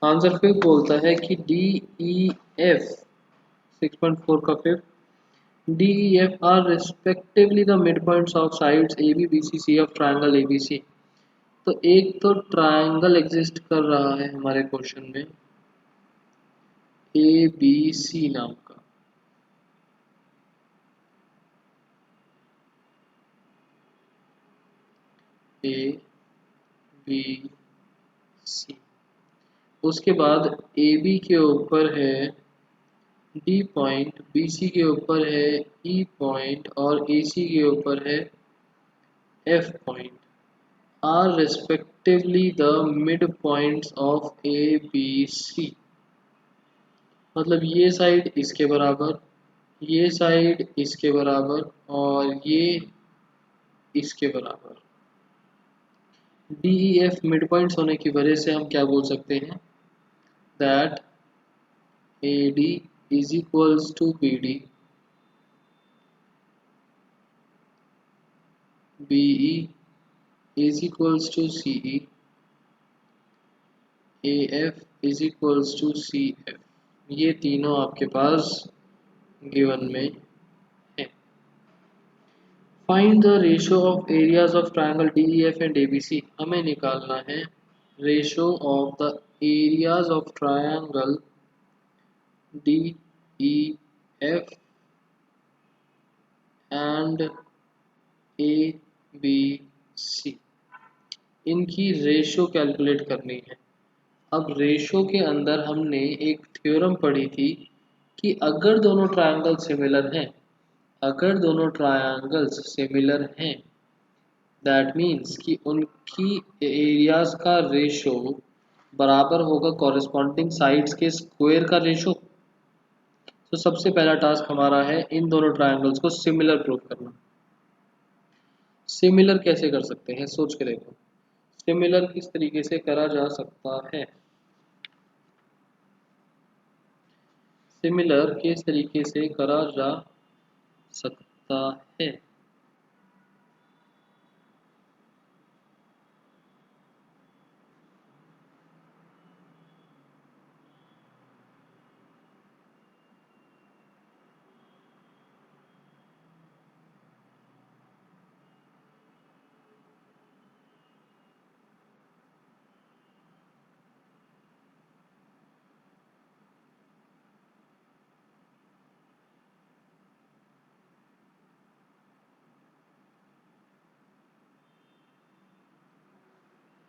Answer fifth बोलता है कि डी ई एफ 6.4 का fifth D E F are respectively the mid points of sides A B B C C of triangle A B C. तो एक तो triangle exist कर रहा है हमारे क्वेश्चन में ए बी सी नाम का, ए बी सी। उसके बाद ए बी के ऊपर है डी पॉइंट, बी सी के ऊपर है ई पॉइंट और ए सी के ऊपर है F point, are respectively the mid points of A B C. मतलब ये साइड इसके बराबर, ये साइड इसके बराबर और ये इसके बराबर। D E F mid points होने की वजह से हम क्या बोल सकते हैं that A D is equals to B D, B E is equals to C E, A F is equals to C F. ये तीनों आपके पास गिवन में है। Find the ratio of areas of triangle D E F and A B C. हमें निकालना है ratio of the areas of triangle D E F and A B C. इनकी रेशियो कैलकुलेट करनी है। अब रेशियो के अंदर हमने एक थ्योरम पढ़ी थी कि अगर दोनों ट्रायंगल सिमिलर हैं, अगर दोनों ट्रायंगल्स सिमिलर हैं दैट मीन्स कि उनकी एरियाज का रेशो बराबर होगा कॉरेस्पॉन्डिंग साइड्स के स्क्वायर का रेशो। तो सबसे पहला टास्क हमारा है इन दोनों ट्रायंगल्स को सिमिलर प्रूव करना। सिमिलर कैसे कर सकते हैं सोच के देखो, सिमिलर किस तरीके से करा जा सकता है, सिमिलर किस तरीके से करा जा सकता है।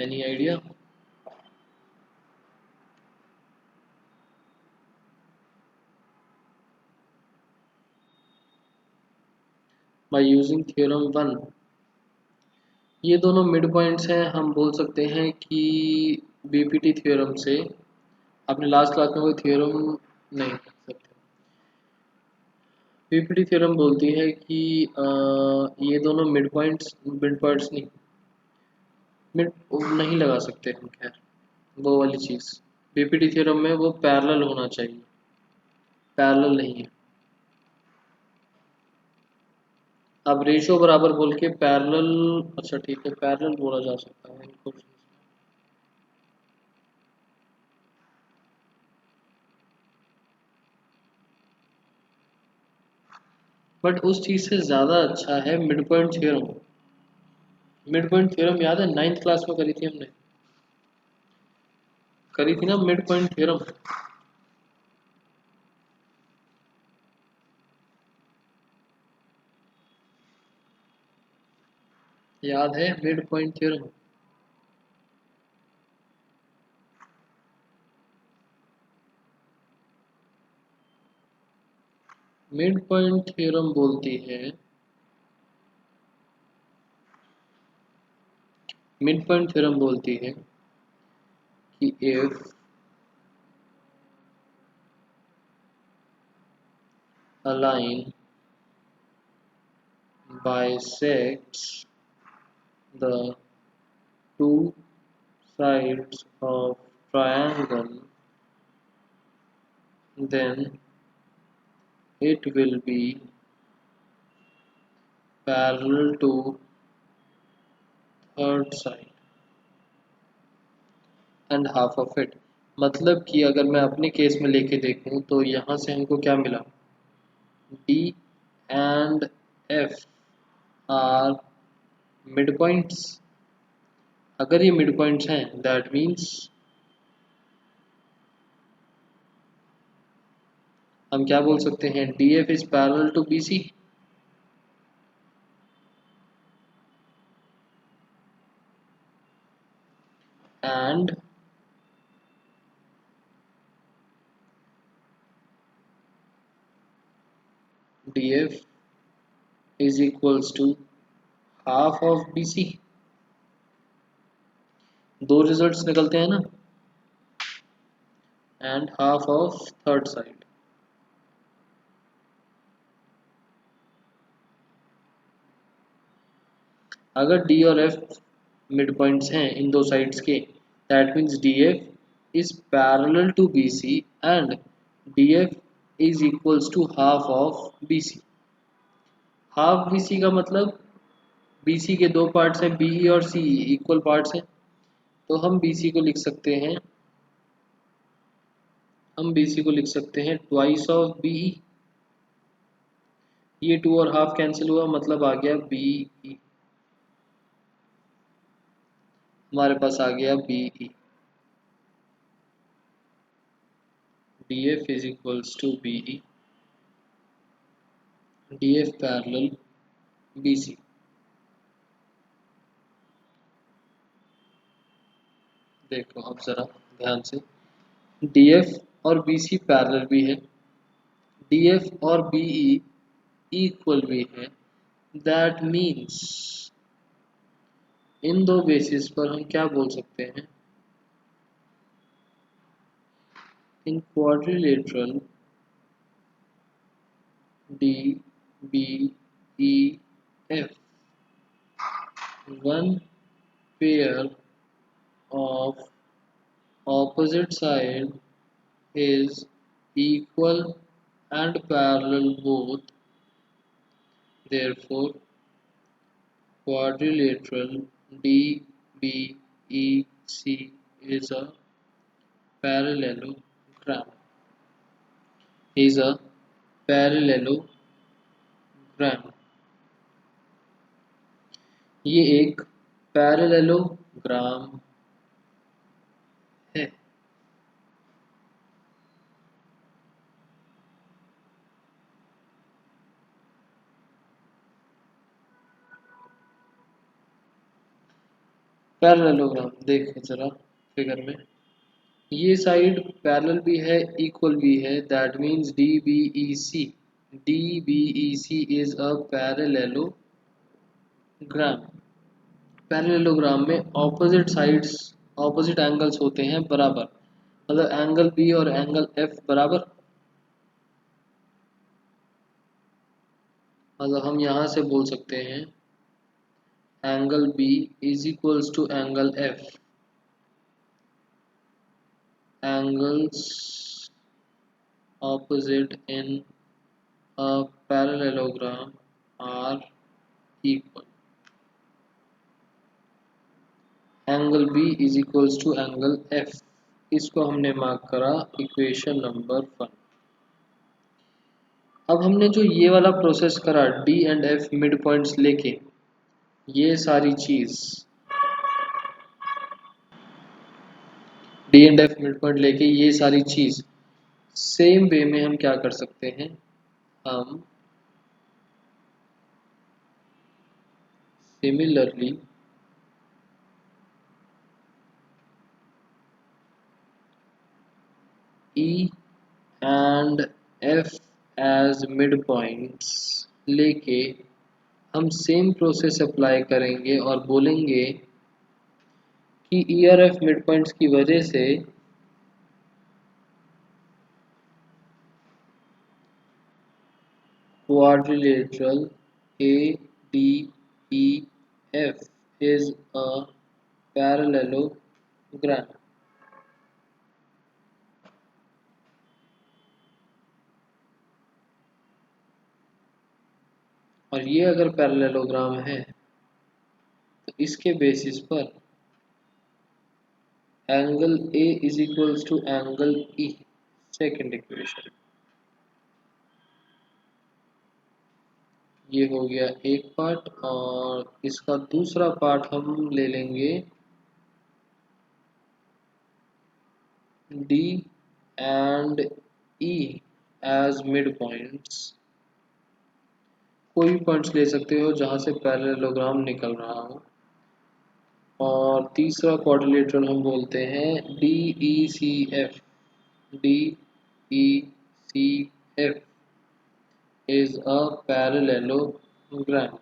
Any idea? By using theorem 1। ये दोनों मिड पॉइंट्स हैं, हम बोल सकते हैं कि बीपीटी थ्योरम से। आपने लास्ट क्लास में कोई थ्योरम नहीं कर सकते। बीपीटी थ्योरम बोलती है कि ये दोनों मिड पॉइंट्स नहीं, मिड नहीं लगा सकते हम, खैर वो वाली चीज़। बीपीटी थ्योरम में वो पैरेलल होना चाहिए, पैरेलल नहीं है। अब रेशो बराबर बोल के पैरेलल, अच्छा ठीक है पैरेलल बोला जा सकता है इनको। बट उस चीज़ से ज़्यादा अच्छा है mid point theorem. Mid point theorem याद है 9th क्लास में करी थी हमने, करी थी ना मिड पॉइंट थ्योरम। याद है mid point theorem? Mid point theorem बोलती है, मिड पॉइंट थ्योरम बोलती है कि if a line bisects the two sides of triangle, then it will be parallel to third side and half of it। मतलब कि अगर मैं अपने केस में लेके देखूं तो यहाँ से हमको क्या मिला, D and F are mid points. अगर ये मिड पॉइंट्स हैं दैट मीन्स हम क्या बोल सकते हैं, D F is parallel to B C. And D F is equals to half of B C. दो रिजल्ट्स निकलते हैं ना, and half of third side. अगर डी और एफ मिड पॉइंट्स हैं इन दो साइड्स के, that means D F is parallel to B C and D F is equals to half of B C. Half B C का मतलब B C के दो पार्ट्स हैं, बी और सी इक्वल पार्ट्स हैं, तो हम बी सी को लिख सकते हैं, हम बी सी को लिख सकते हैं ट्वाइस ऑफ बी ई। ये टू और हाफ कैंसिल हुआ, मतलब आ गया बी ई, हमारे पास आ गया B E. D F is equals to B E, D F parallel B C. देखो अब ज़रा ध्यान से, डी एफ और बी सी पैरेलल भी है, डी एफ और बी ई इक्वल भी है, दैट मीन्स इन दो बेसिस पर हम क्या बोल सकते हैं, in quadrilateral D B E F one pair of opposite side is equal and parallel both, therefore quadrilateral DBEC is a parallelogram. Is a parallelogram. ये एक पैरेललोग्राम है। पैरेललोग्राम देखो जरा फिगर में, ये साइड पैरेलल भी है इक्वल भी है, that means DBEC is a parallelogram. Parallelogram में ऑपोजिट साइड्स, ऑपोजिट एंगल्स होते हैं बराबर, मतलब एंगल बी और एंगल एफ बराबर। मतलब हम यहाँ से बोल सकते हैं angle B is equals to angle F, angles opposite in a parallelogram are equal. Angle B is equals to angle F, इसको हमने मार्क करा इक्वेशन नंबर 1। अब हमने जो ये वाला प्रोसेस करा D and F mid points लेके, ये सारी चीज D and F mid point लेके ये सारी चीज सेम वे में हम क्या कर सकते हैं, हम similarly E and F as mid points लेके हम सेम प्रोसेस अप्लाई करेंगे और बोलेंगे कि ई और एफ मिड पॉइंट्स की वजह से quadrilateral A D E F is a parallelogram. और ये अगर पैरेललोग्राम है तो इसके बेसिस पर angle A is equals to angle E, second equation. ये हो गया एक पार्ट, और इसका दूसरा पार्ट हम ले लेंगे D and E as mid points. कोई भी पॉइंट्स ले सकते हो जहां से पैरेललोग्राम निकल रहा हो। और तीसरा क्वाड्रिलेटरल हम बोलते हैं DECF। DECF is a parallelogram.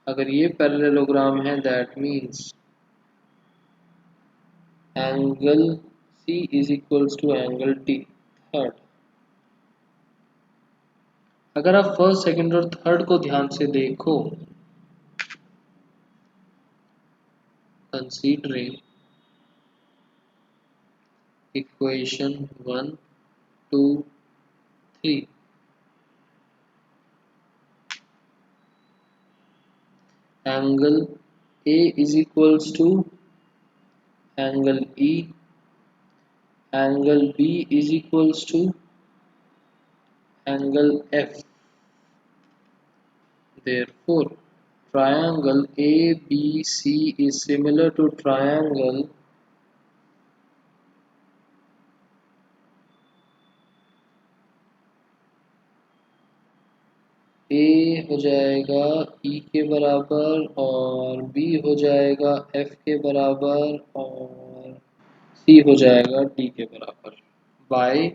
अगर ये पैरेललोग्राम है that means angle C is equals to angle D। Third, अगर आप फर्स्ट सेकंड और थर्ड को ध्यान से देखो, considering equation 1 2 3, angle A is equals to angle E, angle B is equals to angle F। Therefore, triangle ABC is similar to triangle A हो जाएगा E के बराबर, और B हो जाएगा F के बराबर, और C हो जाएगा D के बराबर bye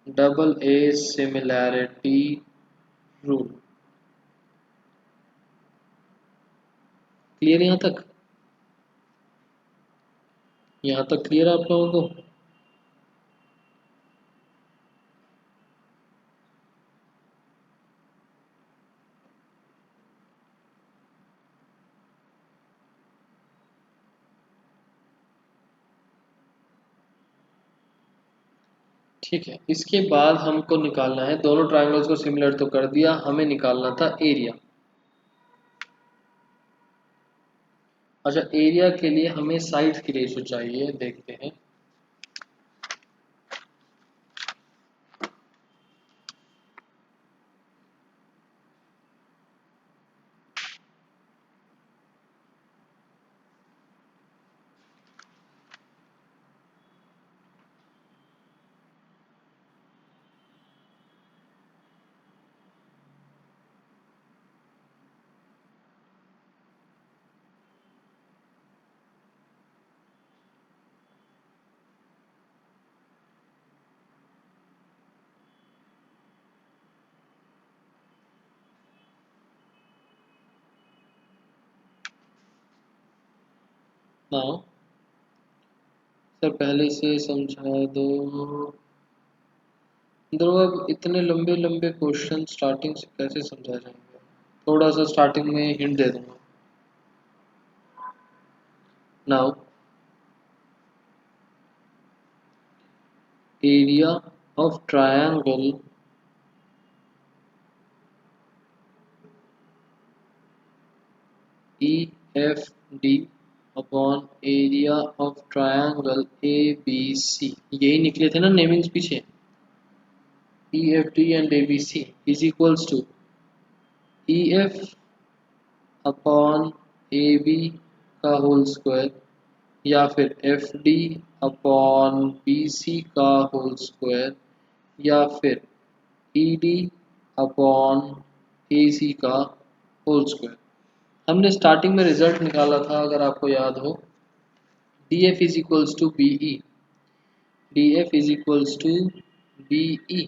double A similarity rule. Clear यहाँ तक? यहाँ तक क्लियर आप लोगों को? ठीक है, इसके बाद हमको निकालना है, दोनों ट्रायंगल्स को सिमिलर तो कर दिया, हमें निकालना था एरिया। अच्छा, एरिया के लिए हमें साइड्स की रेशियो चाहिए, देखते हैं। नाउ सर पहले से समझा दो। ध्रुव, अब इतने लंबे लंबे क्वेश्चन स्टार्टिंग से कैसे समझा जाएंगे? थोड़ा सा स्टार्टिंग में हिंट दे दूंगा। Now area of triangle EFD upon area of triangle ABC, यही निकले थे ना नेमिंग्स पीछे। EFD and ABC is equals to EF upon AB का होल स्क्वायर, या फिर FD अपॉन BC का होल स्क्वायर, या फिर ED अपॉन AC का होल स्क्वायर। हमने स्टार्टिंग में रिजल्ट निकाला था, अगर आपको याद हो, DF is equals to BE, DF is equals to BE।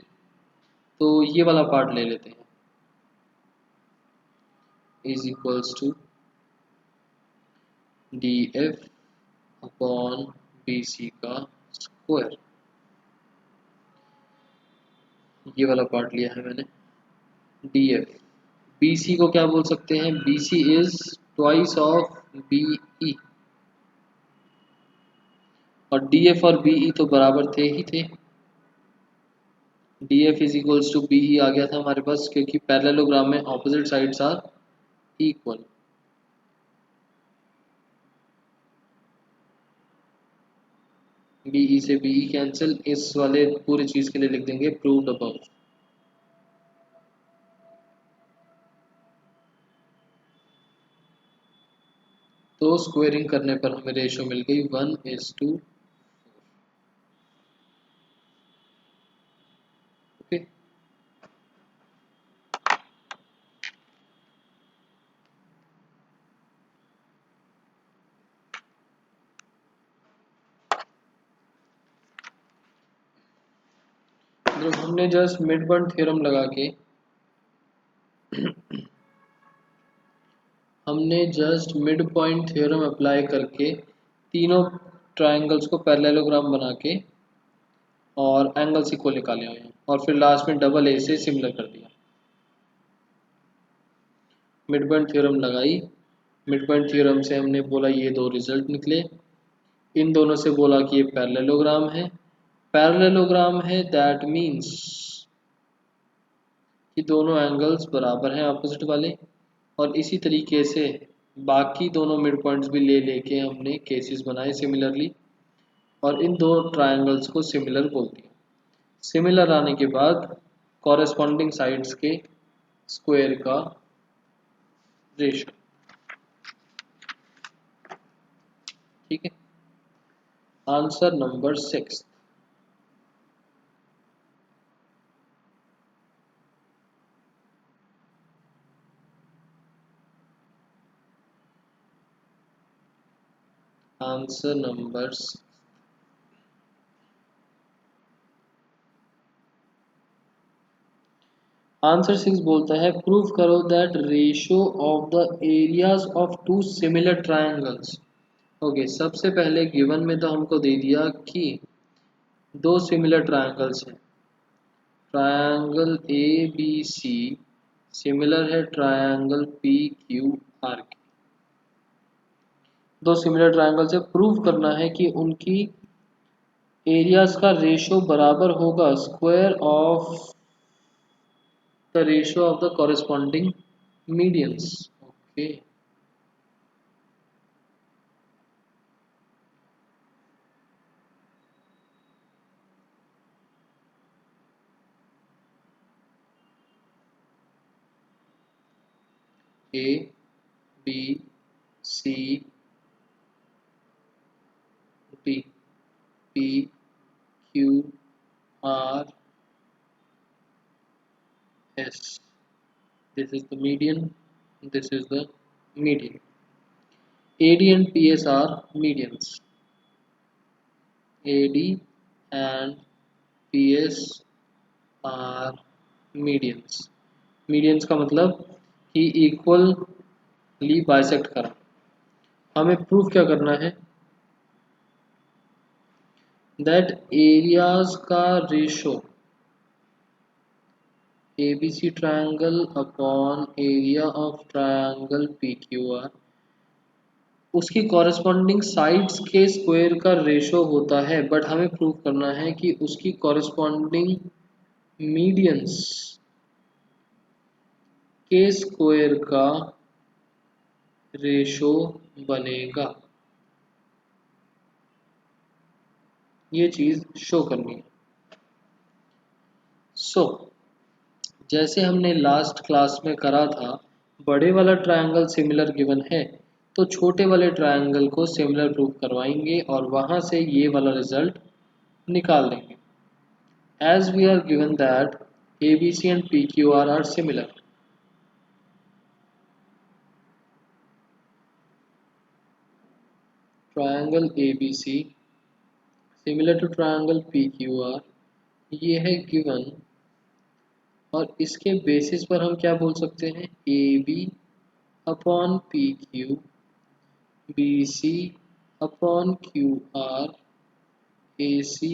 तो ये वाला पार्ट ले लेते हैं, is equals to DF upon BC का स्क्वायर। ये वाला पार्ट लिया है मैंने। DF, BC को क्या बोल सकते हैं? BC is twice of BE, और DF और BE तो बराबर थे ही थे। DF is equals to BE आ गया था हमारे पास, क्योंकि पैरेललोग्राम में opposite sides are equal. B E से बीई कैंसिल, इस वाले पूरी चीज के लिए लिख देंगे प्रूव्ड अबव। तो स्क्वेयरिंग करने पर हमें रेशियो मिल गई 1:4। ओके, जब हमने जस्ट मिड पॉइंट थ्योरम लगा के हमने just mid point theorem apply करके तीनों ट्रायंगल्स को पैरेललोग्राम बना के और एंगल्स इक्वल निकाले हुए हैं, और फिर लास्ट में डबल ए से सिमिलर कर दिया। मिड पॉइंट थ्योरम लगाई, मिड पॉइंट थ्योरम से हमने बोला ये दो रिजल्ट निकले, इन दोनों से बोला कि ये पैरेललोग्राम है। पैरेललोग्राम है दैट मीन्स कि दोनों एंगल्स बराबर हैं ऑपोजिट वाले, और इसी तरीके से बाकी दोनों मिड पॉइंट्स भी ले लेके हमने केसेस बनाए सिमिलरली, और इन दो ट्रायंगल्स को सिमिलर बोल दिया। सिमिलर आने के बाद कॉरेस्पॉन्डिंग साइड्स के स्क्वायर का रेशियो। ठीक है, answer number 6। Answer number 6। Answer 6 बोलता है प्रूव करो that ratio of the areas of two similar triangles. Okay, सबसे पहले गिवन में तो हमको दे दिया कि दो सिमिलर ट्रायंगल्स हैं, triangle A B C similar है ट्रायंगल पी क्यू आर के। दो सिमिलर ट्रायंगल से प्रूव करना है कि उनकी एरियाज का रेशियो बराबर होगा square of the ratio of the corresponding medians. Okay, A B C D P Q R S, this is the median, this is the median. AD and PS are medians, AD and PS are medians। medians का मतलब कि equally bisect करा। हमें proof क्या करना है, that areas का ratio ABC triangle upon area of triangle PQR उसकी कॉरेस्पॉन्डिंग साइड्स के स्क्वायर का रेशो होता है, बट हमें प्रूव करना है कि उसकी कॉरेस्पॉन्डिंग मीडियंस के स्क्वायर का रेशो बनेगा। ये चीज शो करनी है। सो जैसे हमने लास्ट क्लास में करा था, बड़े वाला ट्रायंगल सिमिलर गिवन है तो छोटे वाले ट्रायंगल को सिमिलर प्रूव करवाएंगे और वहां से ये वाला रिजल्ट निकाल देंगे। As we are given that ABC and PQR are similar, triangle ABC similar to triangle PQR ये है गिवन, और इसके बेसिस पर हम क्या बोल सकते हैं, AB upon PQ BC upon QR AC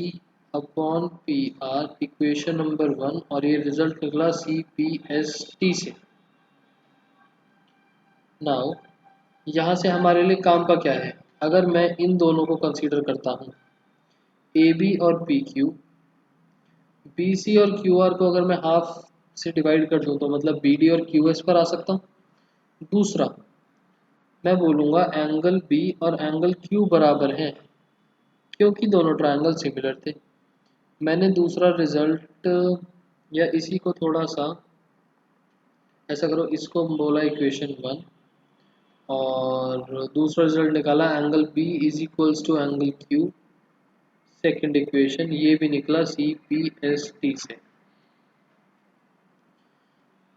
upon PR equation number 1, और ये रिजल्ट निकला CPST से। नाउ यहाँ से हमारे लिए काम का क्या है, अगर मैं इन दोनों को कंसीडर करता हूँ AB और PQ, BC और QR को अगर मैं हाफ से डिवाइड कर दूँ तो मतलब BD और QS पर आ सकता हूँ। दूसरा मैं बोलूँगा एंगल B और एंगल Q बराबर हैं, क्योंकि दोनों ट्रायंगल सिमिलर थे। मैंने दूसरा रिजल्ट या इसी को थोड़ा सा ऐसा करो, इसको बोला इक्वेशन 1 और दूसरा रिजल्ट निकाला angle B is equals to angle Q. Second equation ये भी निकला सी पी एस टी से।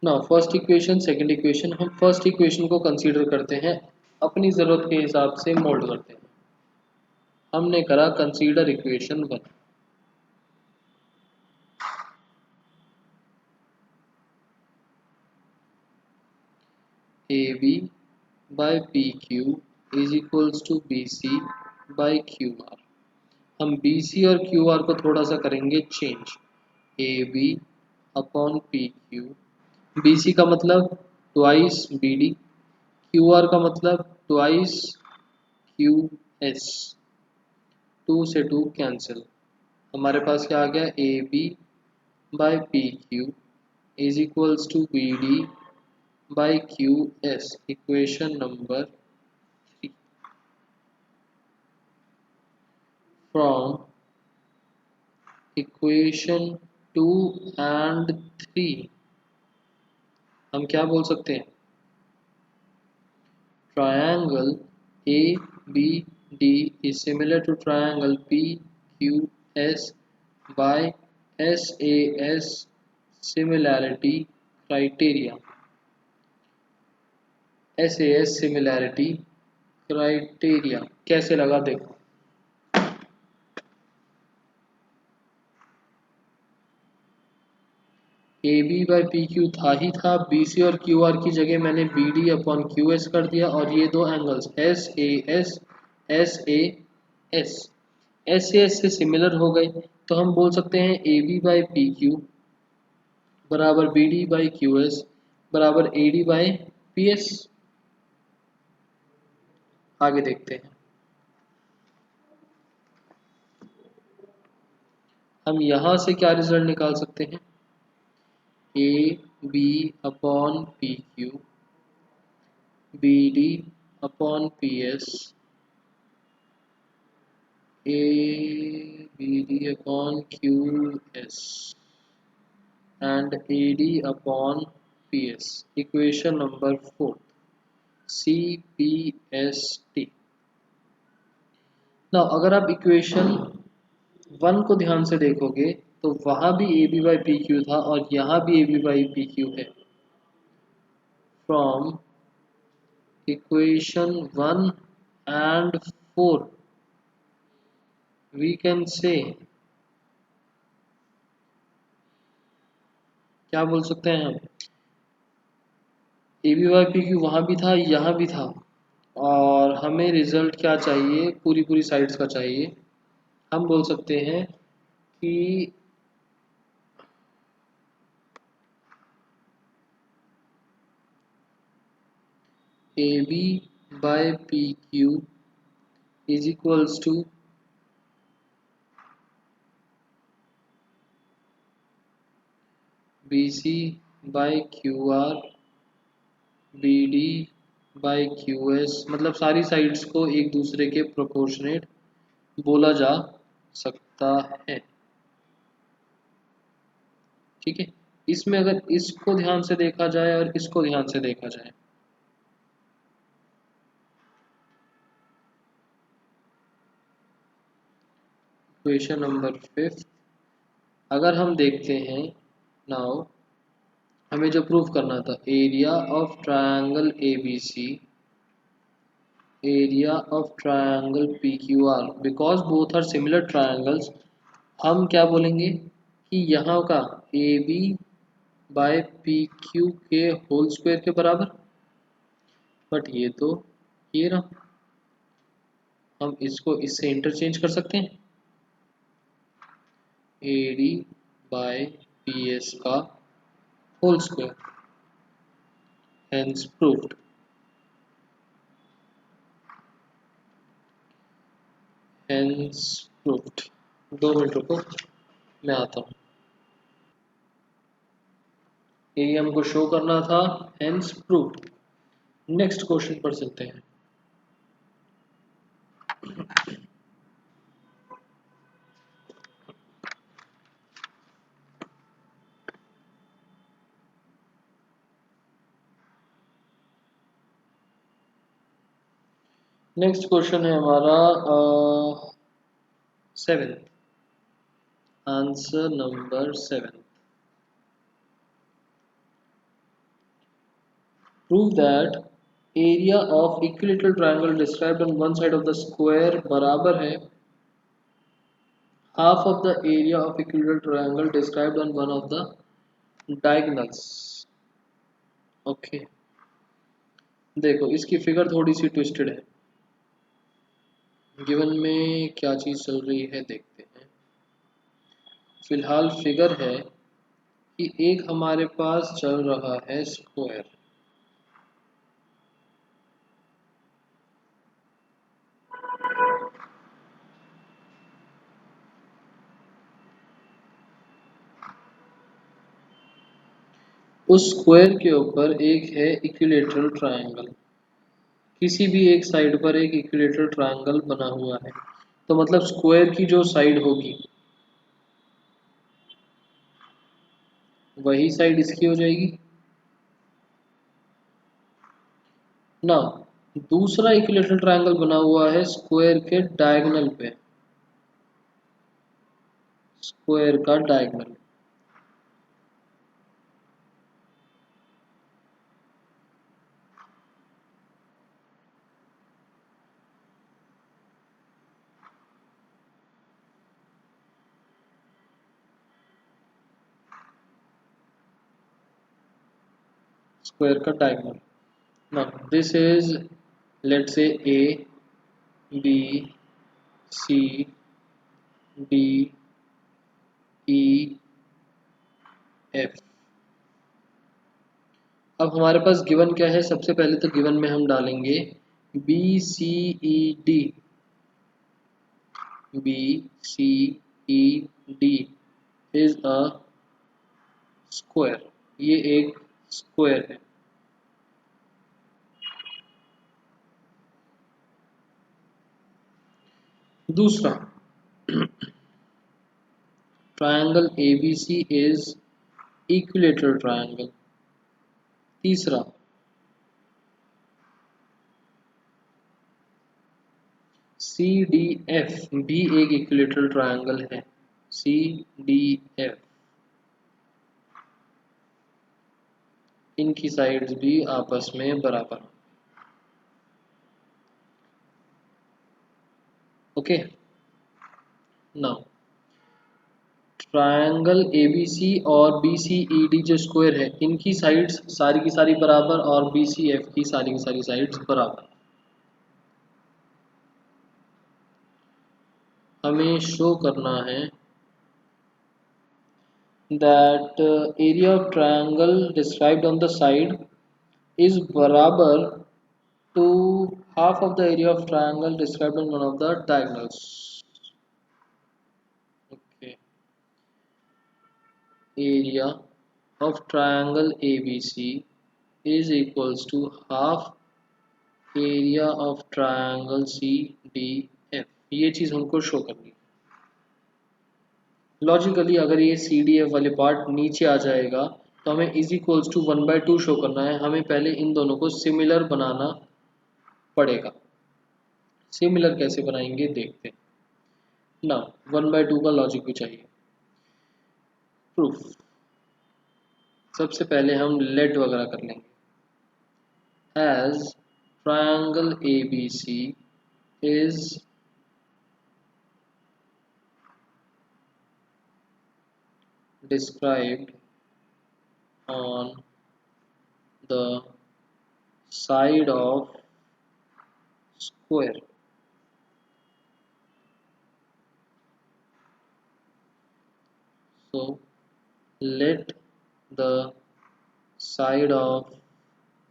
ना फर्स्ट इक्वेशन सेकंड इक्वेशन, हम फर्स्ट इक्वेशन को कंसीडर करते हैं, अपनी ज़रूरत के हिसाब से मोल्ड करते हैं। हमने करा consider equation 1। A B by P Q is equals to B C by Q R. हम बी सी और क्यू आर को थोड़ा सा करेंगे change. A B upon P Q, B C का मतलब twice B D, Q R का मतलब ट्वाइस क्यू एस, 2 से 2 कैंसिल। हमारे पास क्या आ गया, A B by P Q is equals to B D by Q S, equation number 3। From equation 2 and 3 हम क्या बोल सकते हैं, triangle ABD is similar to triangle PQS by SAS similarity criteria। SAS similarity criteria कैसे लगा देखो, A B by P Q था ही था, बी सी और क्यू आर की जगह मैंने B D upon Q S कर दिया, और ये दो angles S A S S A S S A S से सिमिलर हो गए, तो हम बोल सकते हैं A B by P Q बराबर B D by Q S बराबर A D by P S. आगे देखते हैं, हम यहाँ से क्या रिजल्ट निकाल सकते हैं, A B upon P Q B D upon P S A B D upon Q S and A D upon P S, equation number 4 C P S T. ना अगर आप इक्वेशन 1 को ध्यान से देखोगे तो वहां भी A B by P Q था और यहाँ भी A B by P Q है। From equation 1 and 4 we can say, क्या बोल सकते हैं हम, A B by P Q वहाँ भी था यहाँ भी था, और हमें रिजल्ट क्या चाहिए, पूरी पूरी साइड्स का चाहिए। हम बोल सकते हैं कि A B by P Q is equals to B C by Q R B D by Q S, मतलब सारी साइड्स को एक दूसरे के प्रोपोर्शनेट बोला जा सकता है। ठीक है, इसमें अगर इसको ध्यान से देखा जाए और इसको ध्यान से देखा जाए, इक्वेशन नंबर 5 अगर हम देखते हैं, नाउ हमें जो प्रूव करना था, area of triangle A B C area of triangle P Q R, because both are similar triangles, हम क्या बोलेंगे कि यहाँ का A B by P Q के होल स्क्वायर के बराबर। बट ये तो ये रहा, हम इसको इससे इंटरचेंज कर सकते हैं, A D by P S का whole square, hence proved. Hence proved. 2 minute रुको, मैं आता हूँ, ये हमको शो करना था, हेंस प्रूव्ड। नेक्स्ट क्वेश्चन पर चलते हैं। नेक्स्ट क्वेश्चन है हमारा 7th, answer number 7। Prove that area of equilateral triangle described on one side of the square बराबर है half of the area of equilateral triangle described on one of the diagonals। Okay okay. देखो इसकी figure थोड़ी सी twisted है। Given में क्या चीज चल रही है देखते हैं। फिलहाल फिगर है कि एक हमारे पास चल रहा है स्क्वायर, उस स्क्वायर के ऊपर एक है इक्विलेटरल ट्रायंगल, किसी भी एक साइड पर एक इक्विलेटरल ट्रायंगल बना हुआ है। तो मतलब स्क्वायर की जो साइड होगी वही साइड इसकी हो जाएगी ना। दूसरा इक्विलेटरल ट्रायंगल बना हुआ है स्क्वायर के डायगोनल पे, स्क्वायर का डायगोनल। स्क्वायर का diagonal. Now this is let's say A B C D E F. अब हमारे पास गिवन क्या है, सबसे पहले तो गिवन में हम डालेंगे B C E D. B C E D is a square, ये एक स्क्वायर है। दूसरा triangle ABC is equilateral triangle. तीसरा सी डी एफ भी एक इक्विलेटरल ट्रायंगल है। सी डी एफ, इनकी साइड्स भी आपस में बराबर। ओके नाउ ट्रायंगल एबीसी और बीसीईडी जो स्क्वायर है इनकी साइड्स सारी की सारी बराबर और बीसीएफ की सारी साइड्स बराबर। हमें शो करना है that area of triangle described on the side is barabar to half of the area of triangle described on one of the diagonals। okay, area of triangle ABC is equals to half area of triangle CDF। ये चीज हमको show करनी है। Logically अगर ये CDF वाले part नीचे आ जाएगा तो हमें इज इक्वल्स टू 1/2 शो करना है। हमें पहले इन दोनों को सिमिलर बनाना पड़ेगा। सिमिलर कैसे बनाएंगे देखते हैं ना। 1/2 का लॉजिक भी चाहिए। प्रूफ सबसे पहले हम लेट वगैरह कर लेंगे। As triangle ABC is described on the side of square, so let the side of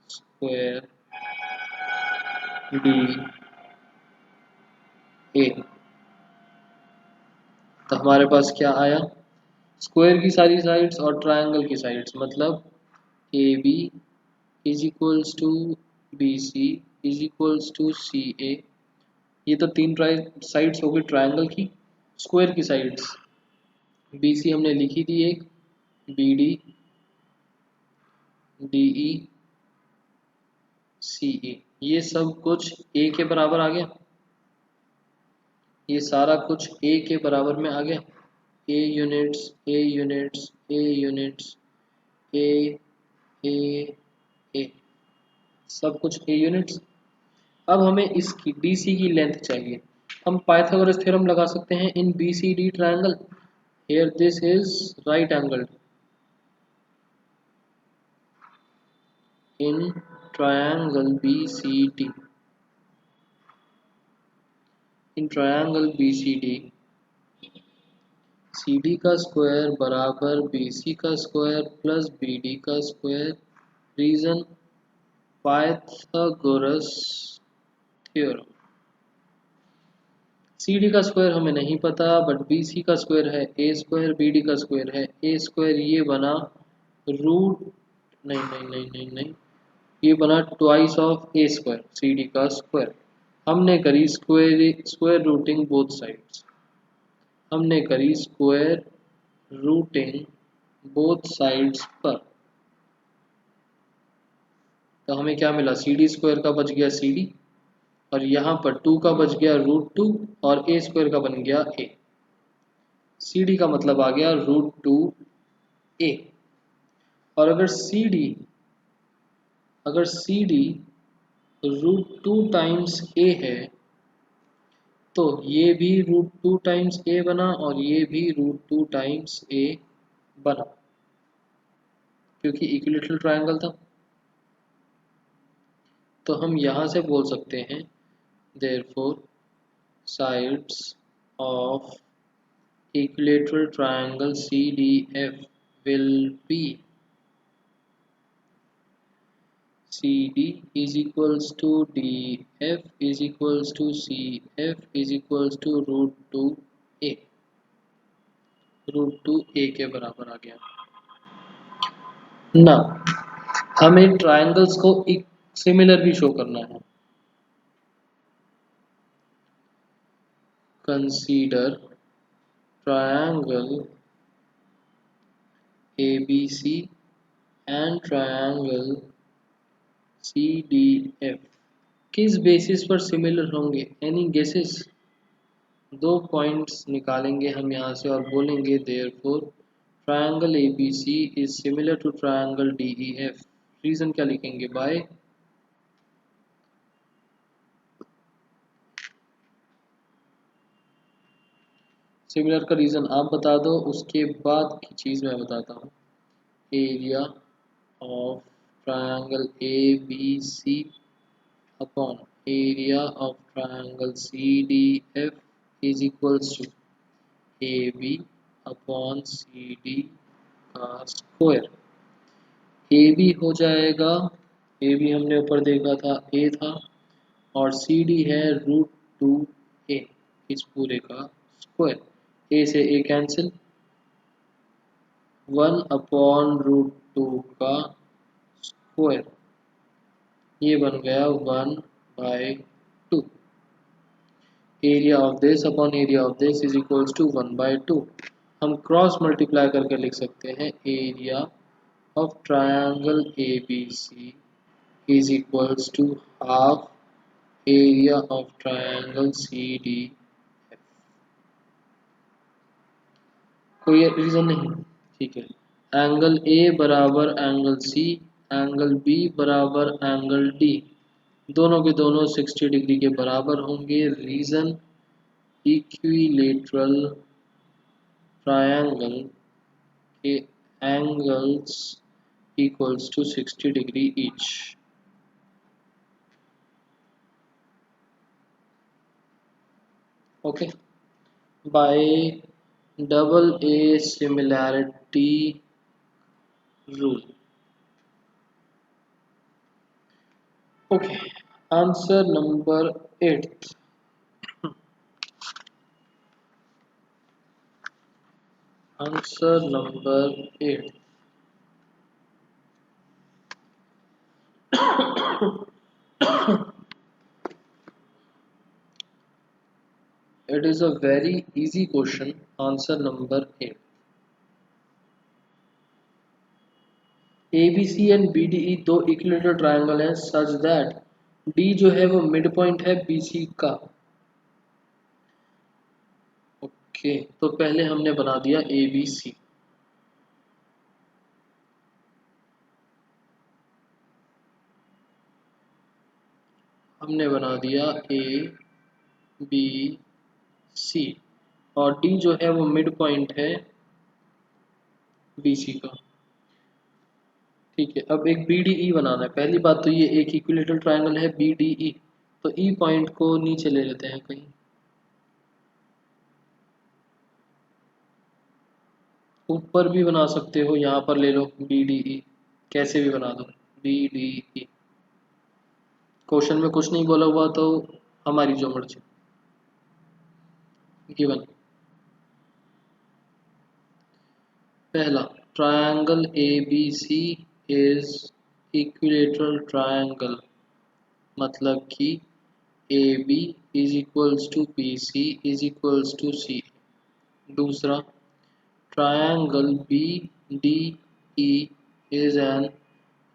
square be A। तो हमारे पास क्या आया, स्क्वायर की सारी साइड्स और ट्रायंगल की साइड्स, मतलब A B is equals to B C is equals to C A. ये तो तीन साइड्स हो गई ट्रायंगल की। स्क्वायर की साइड्स बी सी हमने लिखी थी एक, B D D E C A, ये सब कुछ ए के बराबर आ गया, ये सारा कुछ ए के बराबर में आ गया। A units, A units, A units, A A A, सब कुछ ए यूनिट्स। अब हमें इसकी BC की लेंथ चाहिए। हम पाइथागोरस थ्योरम लगा सकते हैं in BCD triangle. Here this is right angle in triangle BCD। In triangle BCD CD का स्क्वायर बराबर BC का स्क्वायर प्लस BD का square. Reason Pythagoras theorem. CD का स्क्वायर हमें नहीं पता, बट BC का स्क्वायर है ए स्क्वायर, BD का स्क्वायर है ए स्क्वायर, ये बना रूट, नहीं नहीं नहीं नहीं नहीं, ये बना twice of A square, CD का स्क्वायर। हमने करी स्क्वायर रूटिंग बोथ साइड्स, हमने करी स्क्वायर रूटिंग बोथ साइड्स पर, तो हमें क्या मिला, CD स्क्वायर का बच गया CD, और यहाँ पर 2 का बच गया √2, और ए स्क्वायर का बन गया ए। CD का मतलब आ गया √2a। और अगर CD √2 टाइम्स a है, तो ये भी √2 टाइम्स a बना, और ये भी √2 टाइम्स a बना, क्योंकि इक्विलैटरल ट्रायंगल था। तो हम यहाँ से बोल सकते हैं therefore sides of equilateral triangle CDF will be CD is equals to DF is equals to CF is equals to √2a, √2a के बराबर आ गया ना। हमें ट्रायंगल्स को एक सिमिलर भी शो करना है। Consider triangle ABC and triangle CDF किस बेसिस पर सिमिलर होंगे, एनी गेसेस? दो पॉइंट्स निकालेंगे हम यहाँ से और बोलेंगे therefore triangle ABC is similar to triangle DEF। Reason क्या लिखेंगे, बाय सिमिलर का रीजन आप बता दो, उसके बाद की चीज़ मैं बताता हूँ। Area of triangle ABC upon area of triangle CDF is equals to AB upon CD का स्क्वायर। AB हो जाएगा, AB हमने ऊपर देखा था A था, और CD है √2a, इस पूरे का स्क्वायर। A से A कैंसिल, 1 अपॉन √2 का स्क्वायर, ये बन गया 1/2। Area of this upon area of this is equals to 1/2। हम क्रॉस मल्टीप्लाई करके लिख सकते हैं area of triangle ABC is equals to half area of triangle CDF। कोई रीजन नहीं, ठीक है। एंगल A बराबर एंगल C, एंगल B बराबर एंगल D, दोनों के दोनों 60 डिग्री के बराबर होंगे। रीजन इक्विलेटरल ट्रायंगल के angles equals to 60 degree each. Okay, by double A similarity rule। Okay, answer number 8। Answer number 8। It is a very easy question। Answer number 8। A B C and B D E दो equilateral triangle हैं such that D जो है वो mid point है B C का। Okay, तो पहले हमने बना दिया ए बी सी। हमने बना दिया ए बी सी और डी जो है वो मिड पॉइंट है बी सी का। ठीक है, अब एक बी डी ई बनाना है। पहली बात तो ये एक इक्विलेटरल ट्रायंगल है बी डी ई, तो ई पॉइंट को नीचे ले लेते हैं कहीं, ऊपर भी बना सकते हो, यहाँ पर ले लो बी डी ई, कैसे भी बना दो बी डी ई। क्वेश्चन में कुछ नहीं बोला हुआ तो हमारी जो मर्जी। गिवन पहला, triangle A B C is equilateral triangle, मतलब कि A B is equals to B C is equals to C. दूसरा, triangle BDE is an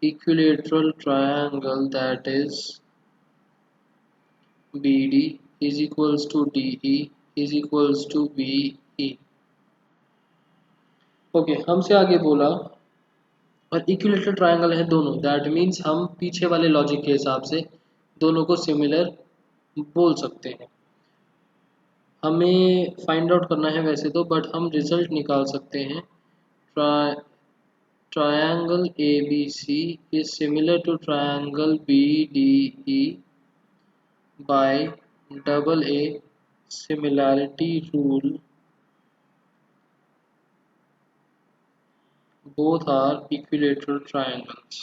equilateral triangle that is BD is equals to DE is equals to BE। Okay, हमसे आगे बोला और equilateral triangle है दोनों, that means हम पीछे वाले लॉजिक के हिसाब से दोनों को सिमिलर बोल सकते हैं। हमें फाइंड आउट करना है वैसे तो, बट हम रिजल्ट निकाल सकते हैं। Triangle ABC is similar to triangle BDE by double A similarity rule. Both are equilateral triangles.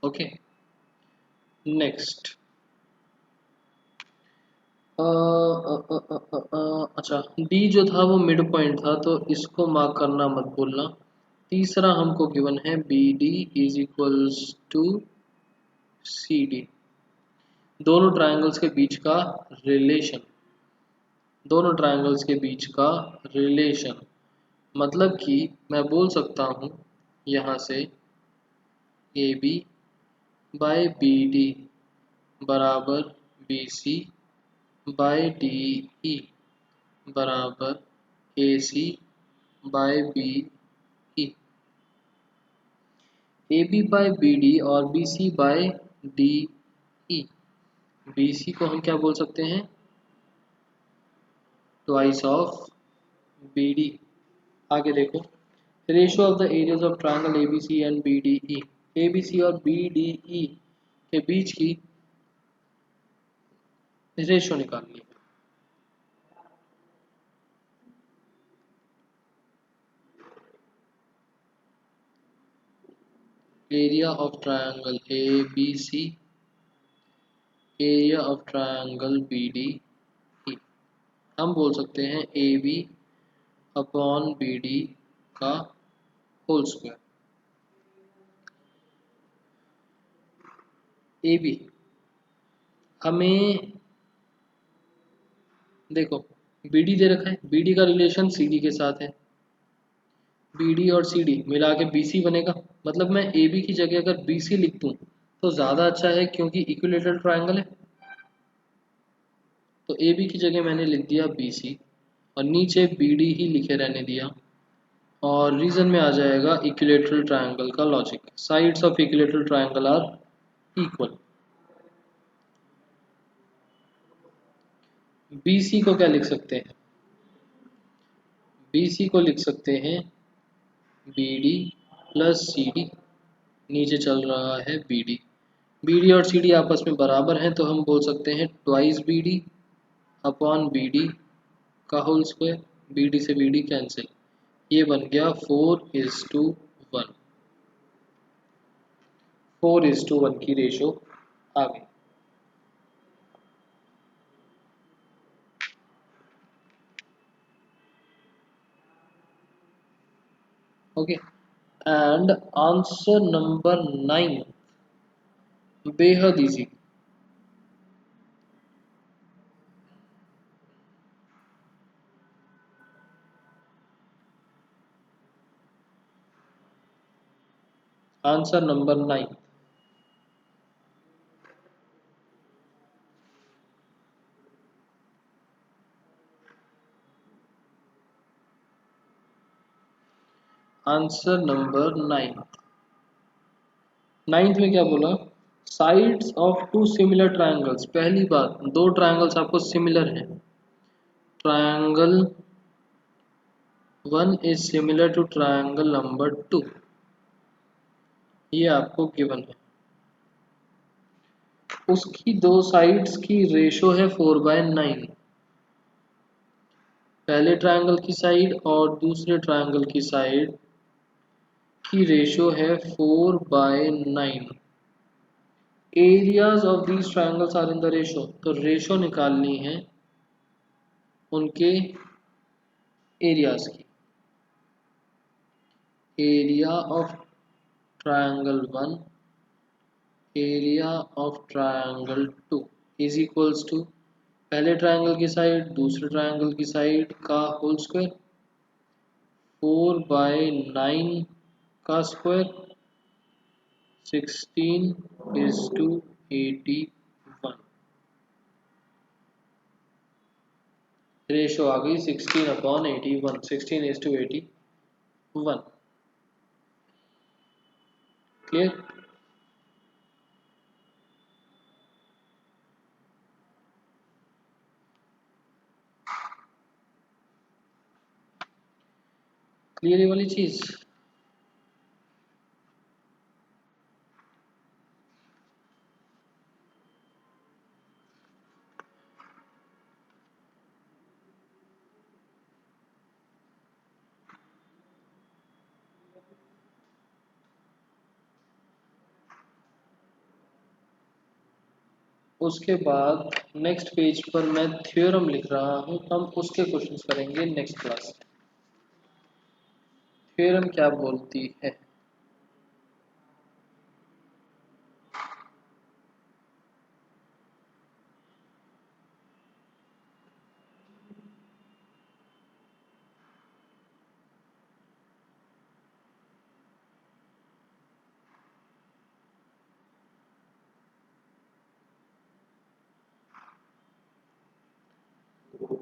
Okay. Next. अच्छा, D जो था वो मिड पॉइंट था, तो इसको मार्क करना मत भूलना। तीसरा हमको गिवन है BD is equals to CD, दोनों ट्रायंगल्स के बीच का रिलेशन, दोनों ट्रायंगल्स के बीच का रिलेशन, मतलब कि मैं बोल सकता हूँ यहाँ से A B by B D बराबर B C by D E बराबर A C by B E. A B by B D और B C by D E, B C को हम क्या बोल सकते हैं, ट्वाइस ऑफ बी डी। आगे देखो, ratio of the areas of triangle ABC and BDE, ABC और बीडीई के बीच की रेशियो निकालनी है। Area of triangle ABC, area of triangle BDE, हम बोल सकते हैं A B upon B D का होल स्क्वायर। ए बी हमें देखो बी डी दे रखा है, बी डी का रिलेशन सी डी के साथ है, बी डी और सी डी मिला के बी सी बनेगा, मतलब मैं ए बी की जगह अगर बी सी लिख दूँ तो ज़्यादा अच्छा है, क्योंकि इक्विलेटरल ट्रायंगल है। तो ए बी की जगह मैंने लिख दिया बी सी और नीचे बी डी ही लिखे रहने दिया, और रीजन में आ जाएगा इक्विलेटरल ट्रायंगल का logic, sides of equilateral triangle are equal. B C को क्या लिख सकते हैं, बी सी को लिख सकते हैं B D plus C D, नीचे चल रहा है बी डी, बी डी और सी डी आपस में बराबर हैं, तो हम बोल सकते हैं twice B D upon B D का होल स्क्वायर, बी डी से बी डी कैंसिल, ये बन गया 4:1, 4:1 की रेशो आ गई। ओके, एंड आंसर नंबर 9 बेहद easy. Answer number 9। Answer number 9। Ninth में क्या बोला? Sides of two similar triangles. पहली बात, दो ट्रायंगल्स आपको सिमिलर हैं। Triangle 1 is similar to triangle number 2, ये आपको गिवन है। उसकी दो साइड्स की रेशो है 4/9। पहले ट्रायंगल की साइड और दूसरे ट्रायंगल की साइड की रेशो है 4/9। Areas of these triangles are in the ratio. तो रेशो निकालनी है उनके एरियाज की। Area of triangle 1, area of triangle 2 is equals to पहले ट्रायंगल की साइड दूसरे ट्रायंगल की साइड का होल स्क्वायर, 4/9 का स्क्वायर, 16:81। रेशो आ गई 16/81, 16:81। क्लियर? क्लियर ये वाली चीज? उसके बाद नेक्स्ट पेज पर मैं थ्योरम लिख रहा हूँ, हम उसके क्वेश्चंस करेंगे नेक्स्ट क्लास में। थ्योरम क्या बोलती है?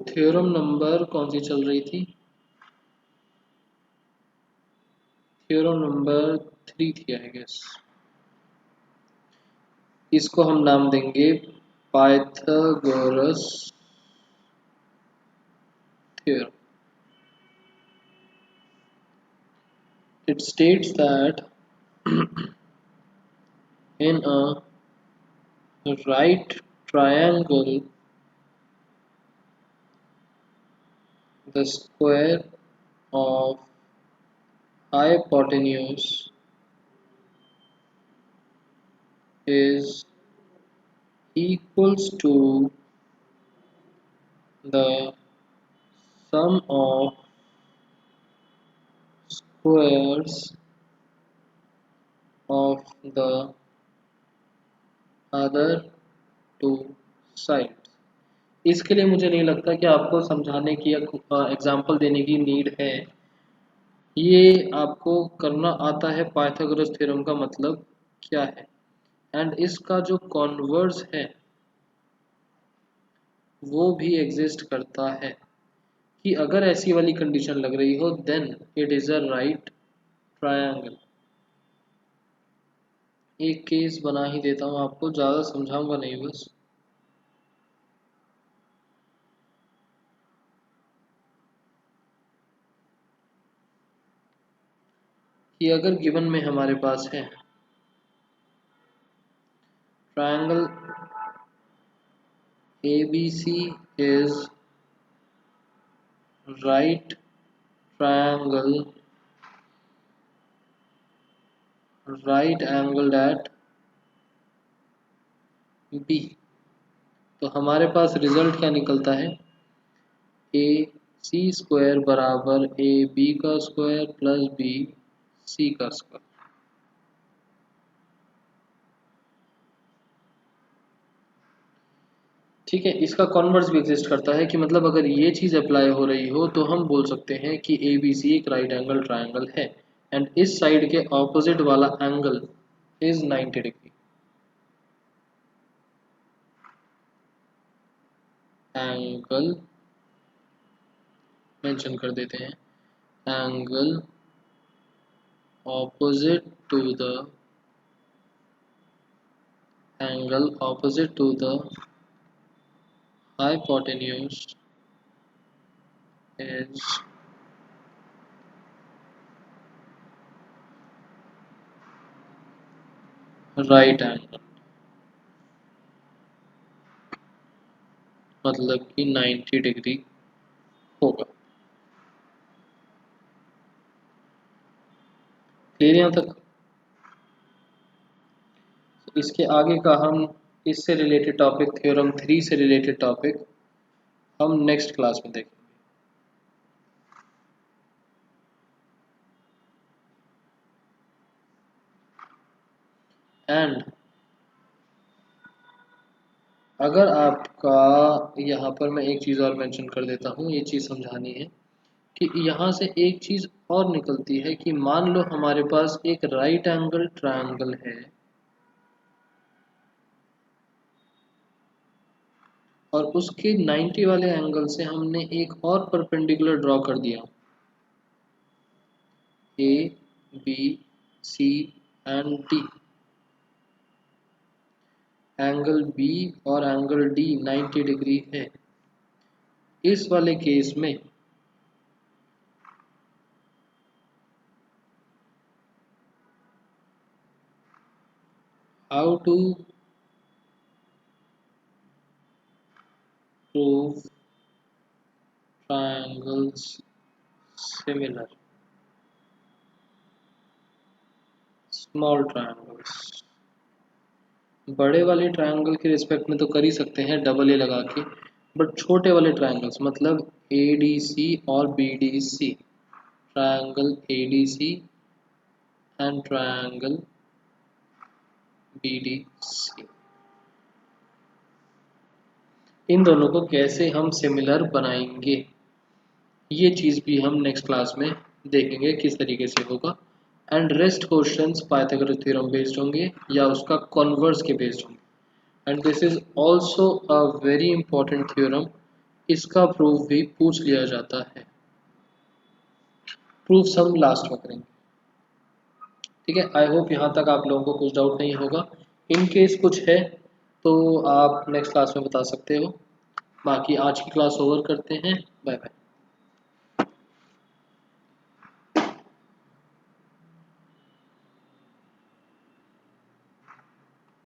थ्योरम नंबर कौन सी चल रही थी? थ्योरम नंबर 3 थी आई गेस। इसको हम नाम देंगे Pythagoras theorem. It states that in a right triangle, the square of hypotenuse is equals to the sum of squares of the other two sides। इसके लिए मुझे नहीं लगता कि आपको समझाने की या एग्जाम्पल देने की नीड है। ये आपको करना आता है। पाइथागोरस थ्योरम का मतलब क्या है एंड इसका जो कॉन्वर्स है वो भी एग्जिस्ट करता है कि अगर ऐसी वाली कंडीशन लग रही हो then it is a right triangle. एक केस बना ही देता हूँ आपको, ज़्यादा समझाऊंगा नहीं बस। कि अगर गिवन में हमारे पास है triangle ABC is right triangle right angled at B, तो हमारे पास रिजल्ट क्या निकलता है? AC² बराबर AB का स्क्वायर प्लस BC का स्क्वायर। ठीक है, इसका कॉन्वर्स भी एग्जिस्ट करता है कि मतलब अगर ये चीज़ अप्लाई हो रही हो तो हम बोल सकते हैं कि ABC एक राइट एंगल ट्रायंगल है। एंड इस साइड के ऑपोजिट वाला angle is 90 degree. Angle mention कर देते हैं, angle opposite to the hypotenuse is right angle, मतलब कि 90 डिग्री होगा। क्लियर यहाँ तक? इसके आगे का हम इससे रिलेटेड टॉपिक, थ्योरम 3 से रिलेटेड टॉपिक हम नेक्स्ट क्लास में देखेंगे। एंड अगर आपका यहाँ पर मैं एक चीज़ और मेंशन कर देता हूँ, ये चीज़ समझानी है कि यहाँ से एक चीज़ और निकलती है कि मान लो हमारे पास एक राइट एंगल ट्रायंगल है और उसके 90 वाले एंगल से हमने एक और परपेंडिकुलर ड्रॉ कर दिया, A B C and D. Angle B और एंगल डी 90 डिग्री है। इस वाले केस में how to prove triangles similar, small triangles. बड़े वाले ट्रायंगल के रिस्पेक्ट में तो कर ही सकते हैं डबल ए लगा के, बट छोटे वाले ट्रायंगल्स मतलब ए डी सी और B D C, triangle A D C and triangle B D C, इन दोनों को कैसे हम सिमिलर बनाएंगे, ये चीज़ भी हम नेक्स्ट क्लास में देखेंगे किस तरीके से होगा। And rest questions Pythagoras theorem based होंगे या उसका कॉन्वर्स के बेस्ड होंगे। And this is also a very important theorem, इसका प्रूफ भी पूछ लिया जाता है। प्रूफ हम लास्ट में करेंगे, ठीक है। आई होप यहाँ तक आप लोगों को कुछ डाउट नहीं होगा। इन केस कुछ है तो आप नेक्स्ट क्लास में बता सकते हो। बाकी आज की क्लास ओवर करते हैं। Bye bye.